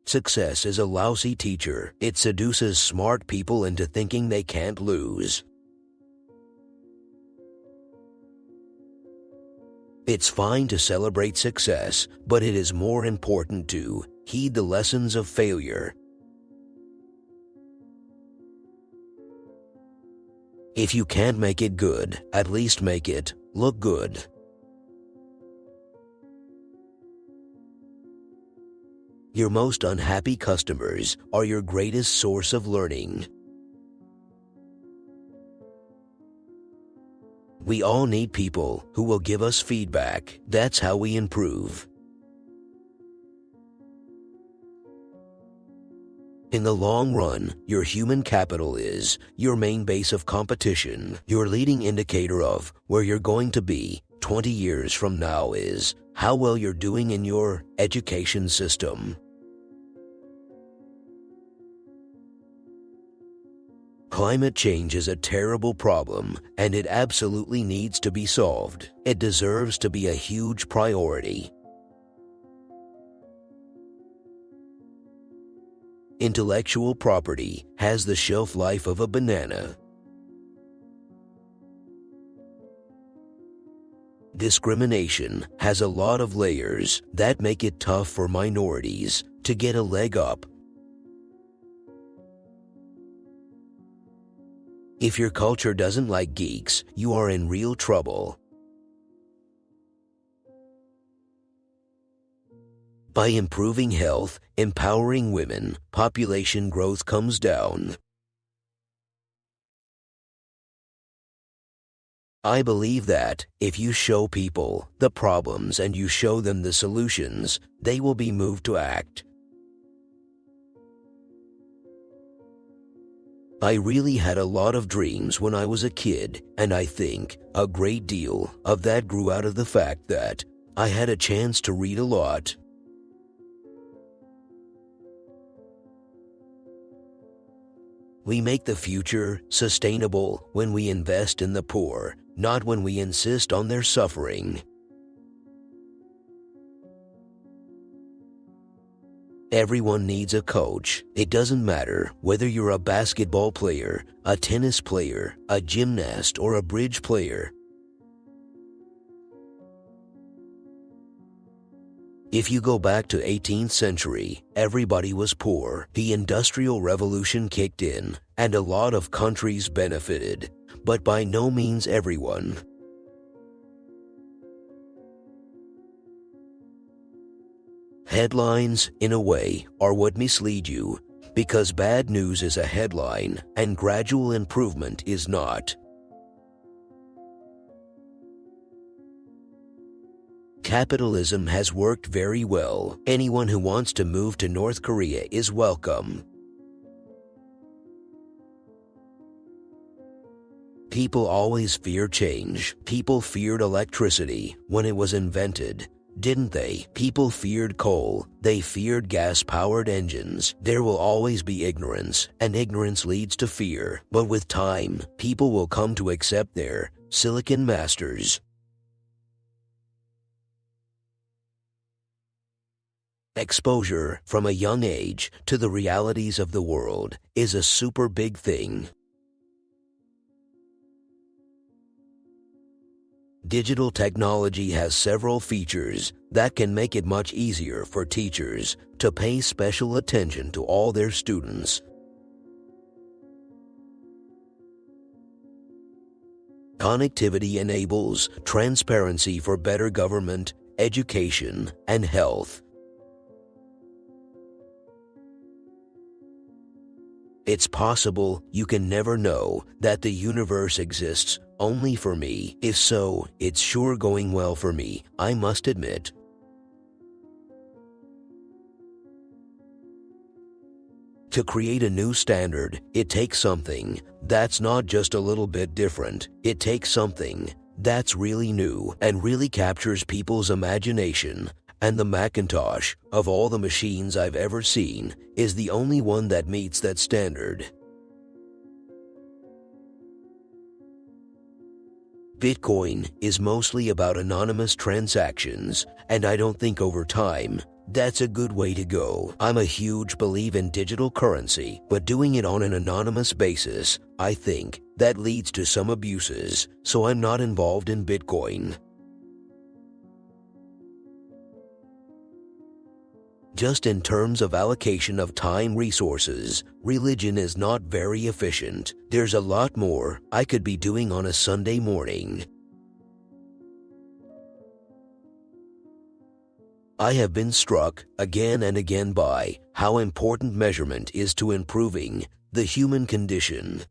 Success is a lousy teacher. It seduces smart people into thinking they can't lose. It's fine to celebrate success, but it is more important to heed the lessons of failure. If you can't make it good, at least make it look good. Your most unhappy customers are your greatest source of learning. We all need people who will give us feedback. That's how we improve. In the long run, your human capital is your main base of competition. Your leading indicator of where you're going to be 20 years from now is how well you're doing in your education system. Climate change is a terrible problem, and it absolutely needs to be solved. It deserves to be a huge priority. Intellectual property has the shelf life of a banana. Discrimination has a lot of layers that make it tough for minorities to get a leg up. If your culture doesn't like geeks, you are in real trouble. By improving health, empowering women, population growth comes down. I believe that if you show people the problems and you show them the solutions, they will be moved to act. I really had a lot of dreams when I was a kid, and I think a great deal of that grew out of the fact that I had a chance to read a lot. We make the future sustainable when we invest in the poor, not when we insist on their suffering. Everyone needs a coach. It doesn't matter whether you're a basketball player, a tennis player, a gymnast, or a bridge player. If you go back to 18th century, everybody was poor. The Industrial Revolution kicked in, and a lot of countries benefited, but by no means everyone. Headlines, in a way, are what mislead you, because bad news is a headline and gradual improvement is not. Capitalism has worked very well. Anyone who wants to move to North Korea is welcome. People always fear change. People feared electricity when it was invented, didn't they? People feared coal. They feared gas-powered engines. There will always be ignorance, and ignorance leads to fear. But with time, people will come to accept their silicon masters. Exposure from a young age to the realities of the world is a super big thing. Digital technology has several features that can make it much easier for teachers to pay special attention to all their students. Connectivity enables transparency for better government, education, and health. It's possible you can never know that the universe exists only for me. If so, it's sure going well for me, I must admit. To create a new standard, it takes something that's not just a little bit different. It takes something that's really new and really captures people's imagination. And the Macintosh, of all the machines I've ever seen, is the only one that meets that standard. Bitcoin is mostly about anonymous transactions, and I don't think over time That's a good way to go. I'm a huge believer in digital currency, but doing it on an anonymous basis, I think, that leads to some abuses, so I'm not involved in Bitcoin. Just in terms of allocation of time resources, religion is not very efficient. There's a lot more I could be doing on a Sunday morning. I have been struck again and again by how important measurement is to improving the human condition.